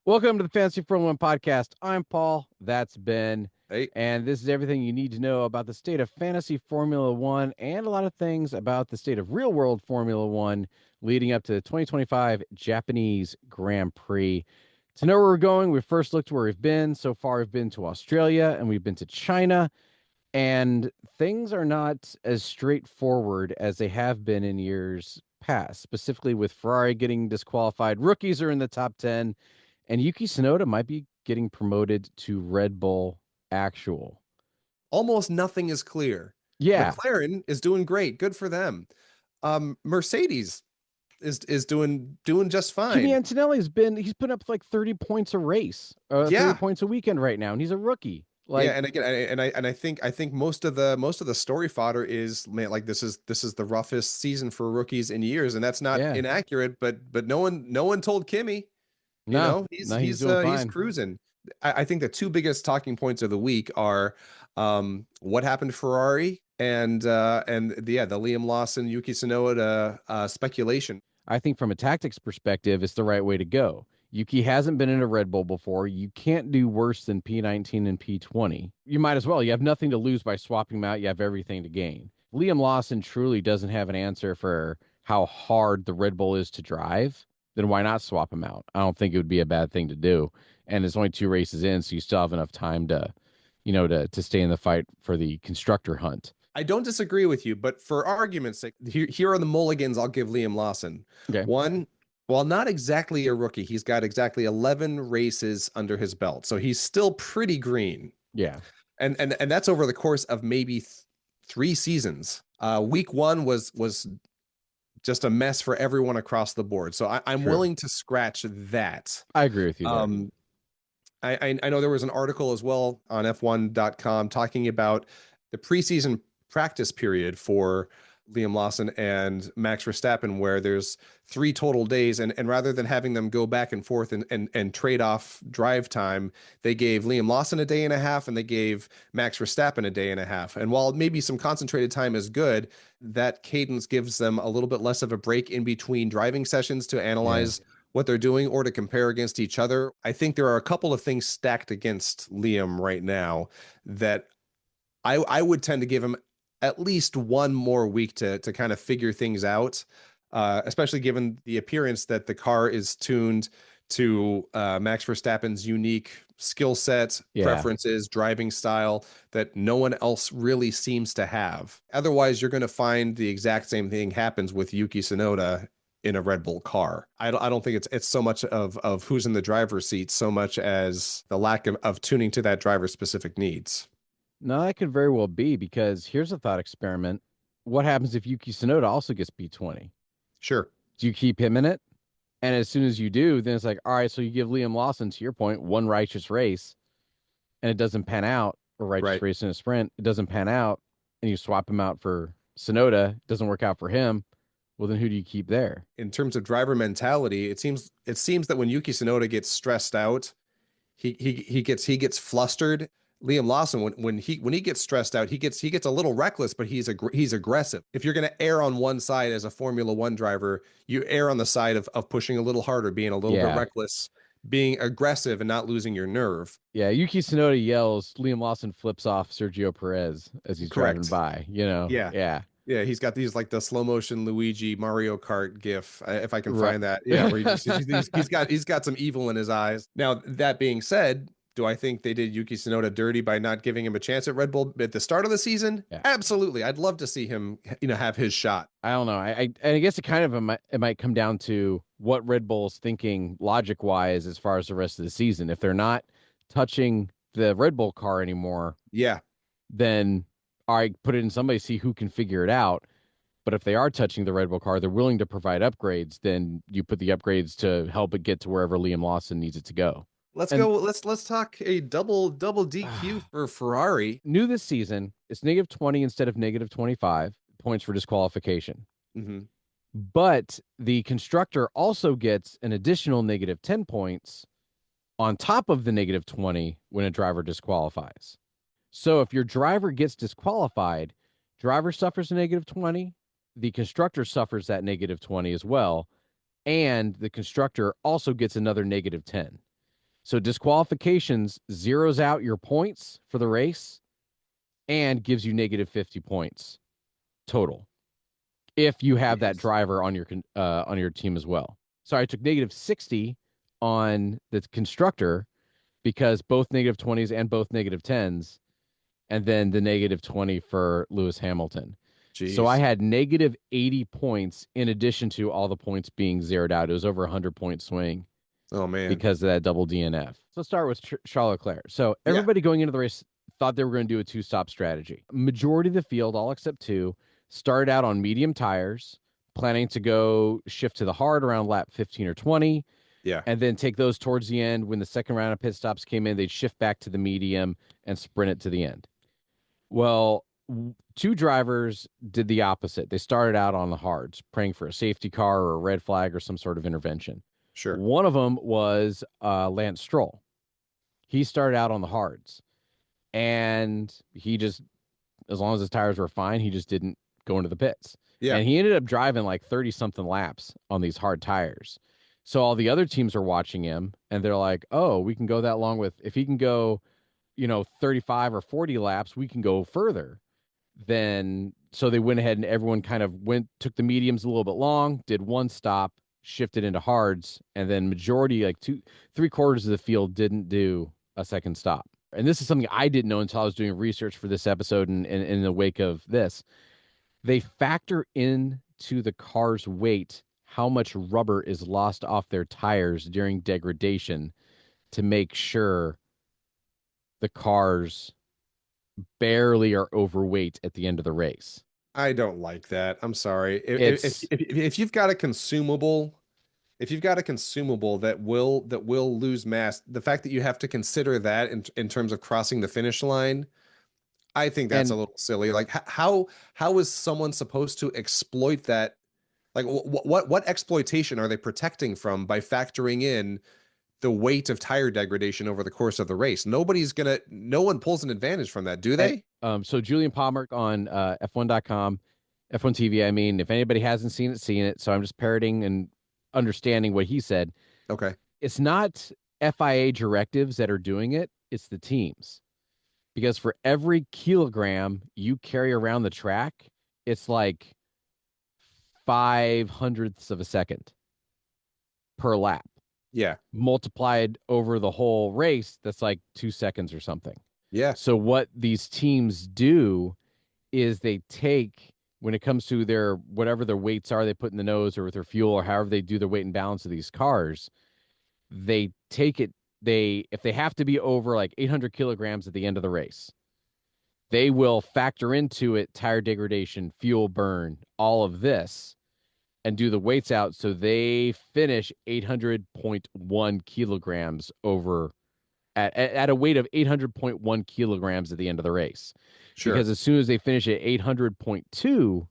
Welcome to the Fantasy Formula One podcast. I'm Paul. That's Ben. Hey, And this is everything you need to know about the state of fantasy Formula One and a lot of things about the state of real world Formula One leading up to the 2025 Japanese Grand Prix. To know where we're going, we first looked where we've been. So far, we've been to Australia and we've been to China. And things are not as straightforward as they have been in years past, specifically with Ferrari getting disqualified. Rookies are in the top 10. And Yuki Tsunoda might be getting promoted to Red Bull Actual. almost nothing is clear. Yeah. McLaren is doing great. Good for them. Mercedes is doing just Kimi fine. He's putting up like 30 points a race, 30 Yeah. points a weekend right now, and he's a rookie. Yeah, Like, and again, I think most of the story fodder is, man, like this is the roughest season for rookies in years, and that's not yeah, inaccurate. But no one told Kimmy. no, He's no, he's he's doing uh he's fine. cruising. I think the two biggest talking points of the week are what happened to Ferrari and the Liam Lawson Yuki Tsunoda speculation. I think from a tactics perspective, it's the right way to go. Yuki hasn't been in a Red Bull before. You can't do worse than P19 and P20. You might as well. You have nothing to lose by swapping them out. You have everything to gain. Liam Lawson truly doesn't have an answer for how hard the Red Bull is to drive. Then why not swap him out? I don't think it would be a bad thing to do. And it's only two races in, so you still have enough time to stay in the fight for the constructor hunt. I don't disagree with you, but for argument's sake, here are the mulligans I'll give Liam Lawson. Okay. One, while not exactly a rookie, he's got exactly 11 races under his belt, so he's still pretty green. Yeah. And that's over the course of maybe 3 seasons. Week one was just a mess for everyone across the board. So I'm True. willing to scratch that. I agree with you there. Um, I know there was an article as well on F1.com talking about the preseason practice period for Liam Lawson and Max Verstappen, where there's 3 total days, and rather than having them go back and forth and trade off drive time, they gave Liam Lawson a day and a half and they gave Max Verstappen a day and a half. And while maybe some concentrated time is good, that cadence gives them a little bit less of a break in between driving sessions to Yeah. analyze what they're doing or to compare against each other. I think there are a couple of things stacked against Liam right now that I would tend to give him at least one more week to kind of figure things out, especially given the appearance that the car is tuned to Max Verstappen's unique skill set, Yeah. preferences, driving style that no one else really seems to have. Otherwise, you're going to find the exact same thing happens with Yuki Tsunoda in a Red Bull car. I don't think it's so much of who's in the driver's seat so much as the lack of tuning to that driver's specific needs. No, that could very well be because here's a thought experiment. What happens if Yuki Tsunoda also gets B20? Sure. Do you keep him in it? And as soon as you do, then it's like, all right, so you give Liam Lawson, to your point, one righteous race and it doesn't pan out, or righteous Right. race in a sprint, it doesn't pan out, and you swap him out for Tsunoda, it doesn't work out for him. Well, then who do you keep there? In terms of driver mentality, it seems that when Yuki Tsunoda gets stressed out, he gets flustered. Liam Lawson, when he gets stressed out, he gets a little reckless, but he's aggressive. If you're going to err on one side as a Formula One driver, you err on the side of pushing a little harder, being a little bit Yeah. reckless, being aggressive, and not losing your nerve. Yeah, Yuki Tsunoda yells, Liam Lawson flips off Sergio Perez as he's driving Correct. by, you know? Yeah. Yeah. Yeah, he's got these like the slow motion Luigi Mario Kart gif, if I can Right. find that. Yeah, where he's got some evil in his eyes. Now, that being said, do I think they did Yuki Tsunoda dirty by not giving him a chance at Red Bull at the start of the season? Yeah. Absolutely. I'd love to see him, have his shot. I don't know. I guess it might come down to what Red Bull's thinking logic wise as far as the rest of the season. If they're not touching the Red Bull car anymore, Yeah. then all right, put it in somebody, see who can figure it out. But if they are touching the Red Bull car, they're willing to provide upgrades, then you put the upgrades to help it get to wherever Liam Lawson needs it to go. Let's And go. Let's talk a double DQ for Ferrari. new this season, it's -20 instead of -25 points for disqualification. hmm But the constructor also gets an additional -10 points on top of the -20 when a driver disqualifies. So if your driver gets disqualified, driver suffers a -20, the constructor suffers that -20 as well, and the constructor also gets another -10. So disqualifications zeroes out your points for the race and gives you negative 50 points total if you have that Jeez. driver on your team as well. So I took negative 60 on the constructor because both negative 20s and both negative 10s, and then the negative 20 for Lewis Hamilton. So I Jeez. had negative 80 points in addition to all the points being zeroed out. It was over a 100-point swing Oh man. because of that double DNF. So let's start with Charles Leclerc. So Yeah. everybody going into the race thought they were going to do a two-stop strategy. Majority of the field, all except two, started out on medium tires, planning to go shift to the hard around lap 15 or 20, Yeah. and then take those towards the end. When the second round of pit stops came in, they'd shift back to the medium and sprint it to the end. Well, two drivers did the opposite. They started out on the hards, praying for a safety car or a red flag or some sort of intervention. Sure. One of them was Lance Stroll. He started out on the hards, and he just, as long as his tires were fine, he just didn't go into the pits. Yeah. And he ended up driving like 30 something laps on these hard tires. So all the other teams are watching him and they're like, oh, we can go that long with, if he can go, 35 or 40 laps, we can go further. Then, so they went ahead and everyone kind of took the mediums a little bit long, did one stop, shifted into hards, and then majority, like three quarters of the field didn't do a second stop. And this is something I didn't know until I was doing research for this episode and in the wake of this. They factor into the car's weight how much rubber is lost off their tires during degradation to make sure the cars barely are overweight at the end of the race. I don't like that. I'm sorry. It's If you've got a consumable, if you've got a consumable that will lose mass, the fact that you have to consider that in terms of crossing the finish line, I think that's a and little silly. Like how is someone supposed to exploit that? Like what exploitation are they protecting from by factoring in the weight of tire degradation over the course of the race? No one pulls an advantage from that, do they? so Julian Palmer on F1.com, F1 TV. I mean, if anybody hasn't seen it. So I'm just parroting and understanding what he said. Okay. It's not FIA directives that are doing it, it's the teams. Because for every kilogram you carry around the track, it's like 5/100ths of a second per lap. Yeah. Multiplied over the whole race, that's like 2 seconds or something. Yeah. So what these teams do is they take, when it comes to their whatever their weights are they put in the nose or with their fuel or however they do their weight and balance of these cars, they take it, if they have to be over like 800 kilograms at the end of the race, they will factor into it tire degradation, fuel burn, all of this, and do the weights out so they finish 800.1 kilograms over at a weight of 800.1 kilograms at the end of the race. Sure. Because as soon as they finish at 800.2,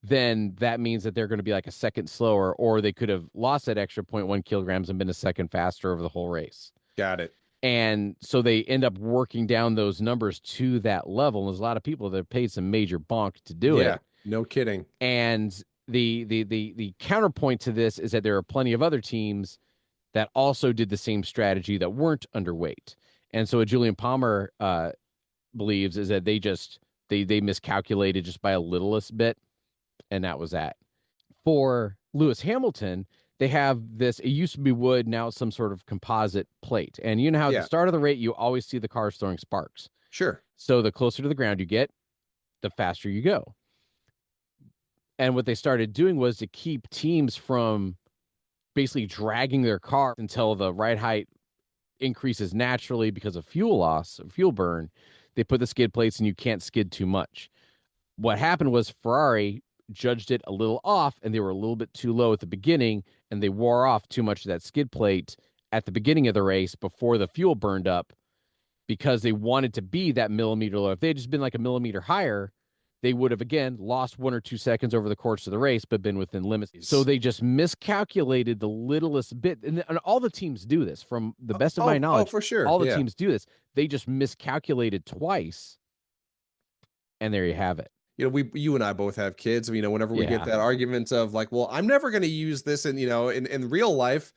then that means that they're going to be like a second slower, or they could have lost that extra 0.1 kilograms and been a second faster over the whole race. Got it. And so they end up working down those numbers to that level. And there's a lot of people that have paid some major bonk to do Yeah. it. No kidding. And the counterpoint to this is that there are plenty of other teams that also did the same strategy that weren't underweight. And so what Julian Palmer believes is that they miscalculated just by a littlest bit, and that was that. For Lewis Hamilton, they have this, it used to be wood, now it's some sort of composite plate. And you know how at Yeah. the start of the rate, you always see the cars throwing sparks. Sure. So the closer to the ground you get, the faster you go. And what they started doing was to keep teams from basically dragging their car until the ride height increases naturally because of fuel loss, fuel burn. They put the skid plates and you can't skid too much. What happened was Ferrari judged it a little off and they were a little bit too low at the beginning and they wore off too much of that skid plate at the beginning of the race before the fuel burned up because they wanted to be that millimeter low. If they had just been like a millimeter higher, they would have, again, lost 1 or 2 seconds over the course of the race, but been within limits. So they just miscalculated the littlest bit. And all the teams do this, from the best of my knowledge. For sure. All the Yeah. teams do this. They just miscalculated twice, and there you have it. You and I both have kids. Whenever we Yeah. get that argument of like, well, I'm never going to use this in real life,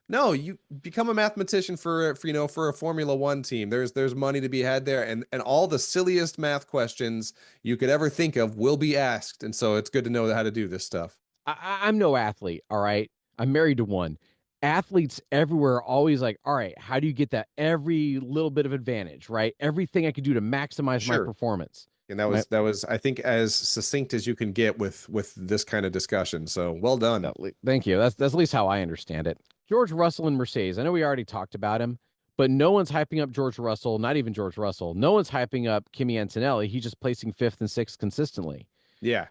No, you become a mathematician for a Formula One team. There's money to be had there, and all the silliest math questions you could ever think of will be asked. And so it's good to know how to do this stuff. I'm no athlete, all right? I'm married to one. Athletes everywhere are always like, all right, how do you get that every little bit of advantage, right? Everything I could do to maximize my Sure. performance. And that My, was that was I think as succinct as you can get with this kind of discussion. So well done. Thank you. That's at least how I understand it. George Russell and Mercedes. I know we already talked about him, but no one's hyping up George Russell, not even George Russell. No one's hyping up Kimi Antonelli. He's just placing fifth and sixth consistently. Yeah.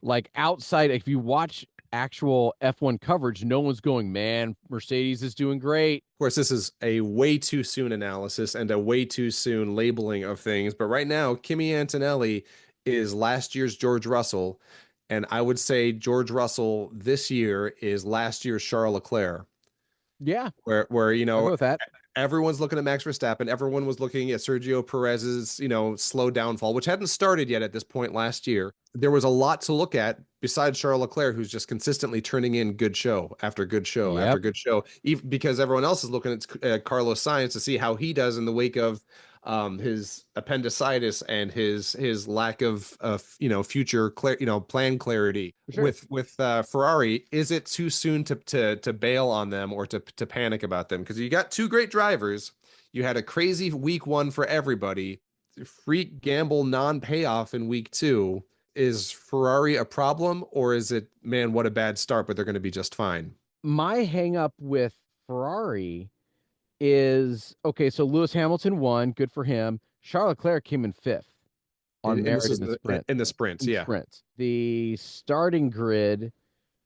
Like outside, if you watch actual F1 coverage, no one's going, man, Mercedes is doing great. Of course, this is a way too soon analysis and a way too soon labeling of things. But right now, Kimi Antonelli is last year's George Russell. And I would say George Russell this year is last year's Charles Leclerc, Yeah, where I'll go with that. everyone's looking at Max Verstappen. Everyone was looking at Sergio Perez's, slow downfall, which hadn't started yet at this point last year. There was a lot to look at besides Charles Leclerc, who's just consistently turning in good show after good show after Yep. good show, even because everyone else is looking at Carlos Sainz to see how he does in the wake of his appendicitis and his lack of future plan clarity For sure. with Ferrari. Is it too soon to bail on them or to panic about them? Because you got two great drivers. You had a crazy week one for everybody. Freak gamble non-payoff in week two. Is Ferrari a problem, or is it, man, what a bad start, but they're going to be just fine? My hang up with Ferrari is okay, so Lewis Hamilton won, good for him. Charles Leclerc came in fifth on And this merit is in the sprint. in the sprints, In the yeah. sprints. The starting grid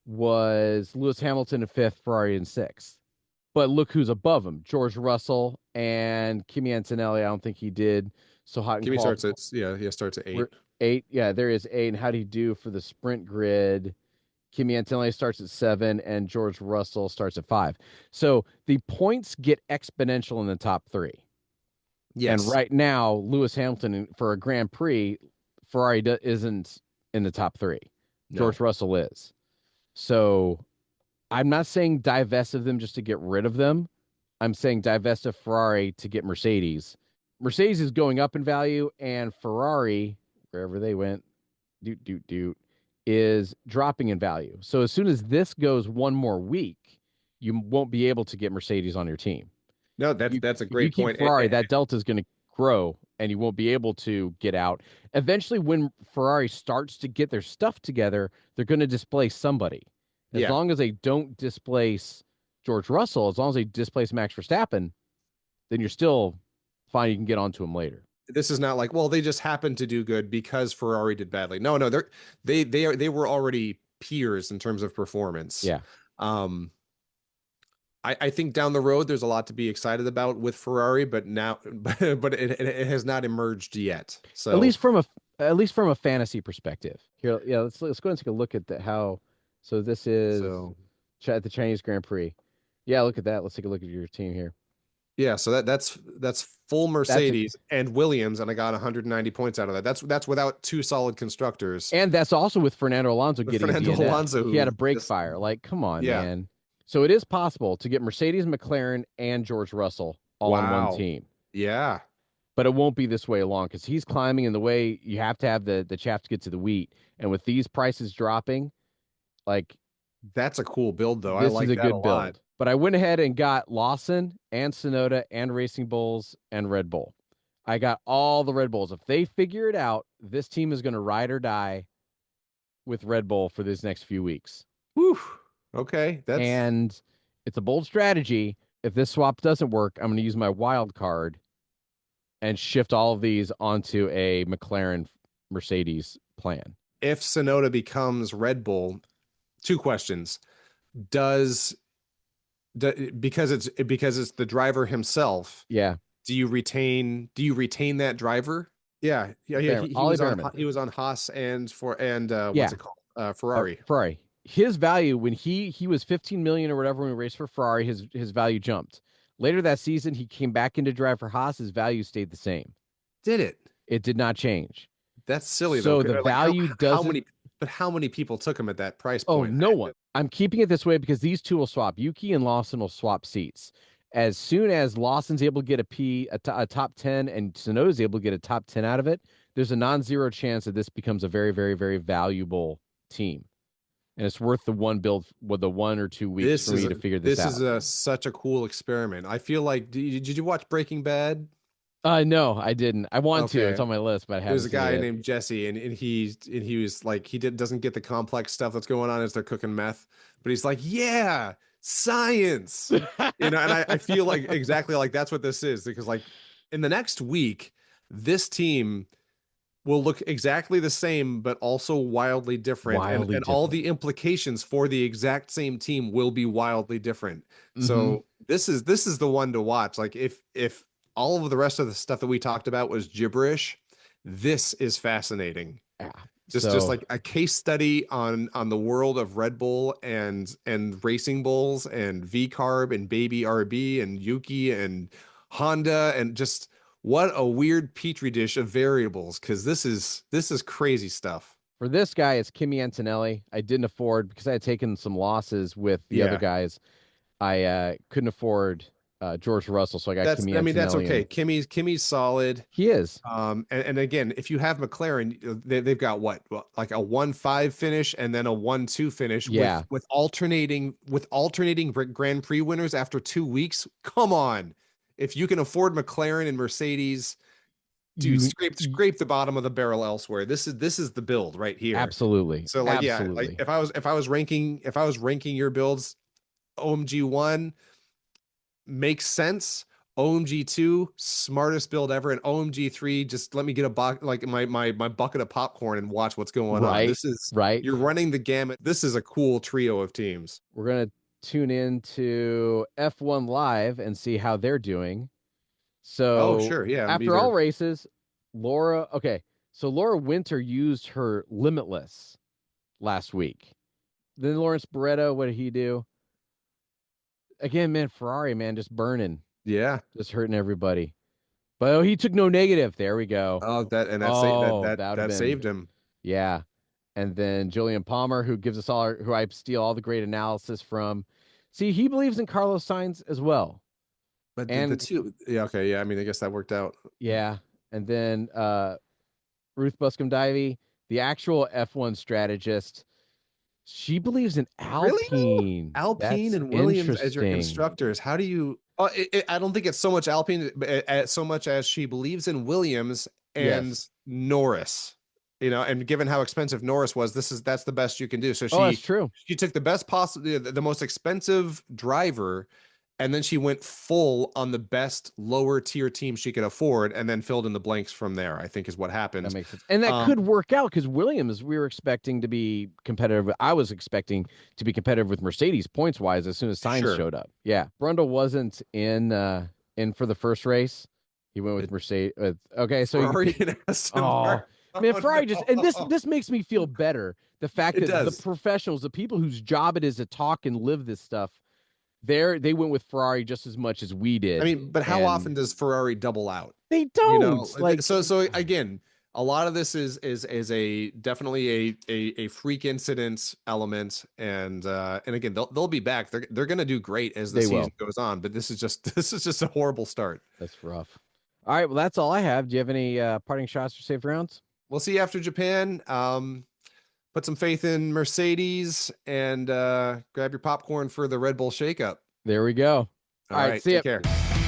was Lewis Hamilton in fifth, Ferrari in sixth. But look who's above him. George Russell and Kimi Antonelli. I don't think he did so hot and Kimi qualified. starts at yeah, starts at We're 8. eight. Yeah, there is eight. And how do you do for the sprint grid? Kimi Antonelli starts at seven, and George Russell starts at five. So the points get exponential in the top three. And Yes. right now, Lewis Hamilton for a Grand Prix, Ferrari isn't in the top three. No. George Russell is. So I'm not saying divest of them just to get rid of them. I'm saying divest of Ferrari to get Mercedes. Mercedes is going up in value, and Ferrari, wherever they went, is dropping in value. So as soon as this goes one more week, you won't be able to get Mercedes on your team. No, that's a If you great keep point. Ferrari, that delta is going to grow and you won't be able to get out. Eventually, when Ferrari starts to get their stuff together, they're going to displace somebody. As Yeah. long as they don't displace George Russell, as long as they displace Max Verstappen, then you're still fine. You can get onto him later. This is not like, well, they just happened to do good because Ferrari did badly. No, no, they were already peers in terms of performance. Yeah. Um, I think down the road there's a lot to be excited about with Ferrari, but now but it has not emerged yet. At So least from a fantasy perspective. Here, yeah, let's go and take a look at how. So this is so at the Chinese Grand Prix. Yeah, look at that. Let's take a look at your team here. yeah, so that's full That's a, Mercedes and Williams, and I got 190 points out of that. That's without two solid constructors. and that's also with Fernando Alonso With getting a Fernando DNF. Alonso, He had a who brake just fire. Like, come on, yeah, man. So it is possible to get Mercedes, McLaren, and George Russell all on one wow, team. yeah. But it won't be this way long because he's climbing in the way you have to have the chaff to get to the wheat. And with these prices dropping, like That's a cool build, though. I this is like a that a good lot. build. But I went ahead and got Lawson and Sonoda and Racing Bulls and Red Bull. I got all the Red Bulls. If they figure it out, this team is going to ride or die with Red Bull for these next few weeks. Whew. Okay, that's And it's a bold strategy. If this swap doesn't work, I'm going to use my wild card and shift all of these onto a McLaren Mercedes plan. if Sonoda becomes Red Bull. Two questions: Does because it's the driver himself? Yeah. Do you retain that driver? Yeah, yeah, yeah. He Ollie was on Behrman. he was on Haas and Yeah. what's it called? Ferrari. Ferrari. His value when he was 15 million or whatever when he raced for Ferrari, his value jumped. Later that season, he came back into drive for Haas. His value stayed the same. Did it? It did not change. That's silly though. So the Like value how doesn't many But how many people took him at that price Oh, point? no one. I'm keeping it this way because these two will swap. Yuki and Lawson will swap seats. As soon as Lawson's able to get a top 10 and Tsunoda's able to get a top 10 out of it, there's a non-zero chance that this becomes a very, very, very valuable team. And it's worth the one build with the 1 or 2 weeks for me to figure this out. Such a cool experiment. I feel like did you watch Breaking Bad? No, I didn't. I want to. Okay. It's on my list, but I haven't There's a seen it guy yet. named Jesse, and he was like doesn't get the complex stuff that's going on as they're cooking meth, but he's like, yeah, science, and I feel like exactly like that's what this is, because like in the next week, this team will look exactly the same, but also wildly different. Wildly And all different. the implications for the exact same team will be wildly different. Mm-hmm. So this is the one to watch. Like if all of the rest of the stuff that we talked about was gibberish, this is fascinating. Yeah. Just So like a case study on the world of Red Bull and racing bulls and V Carb and Baby RB and Yuki and Honda, and just what a weird petri dish of variables, because this is crazy stuff. for this guy, it's Kimi Antonelli. I didn't afford because I had taken some losses with the other Yeah. guys. I couldn't afford George Russell, so I got Kimi I mean, that's Antonelli, okay. and Kimmy's solid. he is. And again, if you have McLaren, they've got what, like a 1-5 finish and then a 1-2 finish Yeah. with alternating Grand Prix winners after 2 weeks. Come on. If you can afford McLaren and Mercedes, dude, You scrape the bottom of the barrel elsewhere. This is the build right here. absolutely, So like, yeah, like absolutely. if I was ranking your builds, OMG 1 makes sense. OMG 2, smartest build ever, and OMG 3, just let me get my bucket of popcorn and watch what's going on. Right, This is right. You're running the gamut. This is a cool trio of teams. We're gonna tune into F1 Live and see how they're doing. Oh, So sure, yeah, after all races, Laura. Okay, so Laura Winter used her Limitless last week. Then Lawrence Barretto, what did he do? Again, man, Ferrari, man, just burning, yeah. just hurting everybody. But oh, he took no negative. There we go. Oh, Oh, that would have that been, saved him. yeah. And then Julian Palmer, who gives us all, who I steal all the great analysis from. See, he believes in Carlos Sainz as well. But the And two, yeah, okay, yeah. I mean, I guess that worked out. yeah. And then Ruth Buscom Divey, the actual F1 strategist, she believes in Really though? Alpine. Alpine That's and Williams as your interesting. constructors. How do you? Oh, I don't think it's so much Alpine, so much as she believes in Williams and Yes. Norris. And given how expensive Norris was, that's the best you can do. So Oh, that's she true. she took the best possible, the most expensive driver, and then she went full on the best lower tier team she could afford, and then filled in the blanks from there, I think is what That happened. makes sense. And that could work out because Williams, we were expecting to be competitive. I was expecting to be competitive with Mercedes points wise as soon as Sainz Sure. showed up. Yeah. Brundle wasn't in for the first race. He went with It- Mercedes. Okay, so you Ferrari pick, and Aston oh Martin. man, Oh, Ferrari just, and no. this makes me feel better. The fact It that the does. professionals, the people whose job it is to talk and live this stuff, they went with Ferrari just as much as we I did. mean, but how And often does Ferrari double out? they don't like So again, a lot of this is a definitely a freak incident element, and again, they'll be back. They're gonna do great as the they season will. goes on, but this is just a horrible start. That's rough. All right, well, that's all I have. Do you have any parting shots for safe rounds? We'll see you after Japan. Put some faith in Mercedes and grab your popcorn for the Red Bull shakeup. There we go. All All right, right, see ya. take care.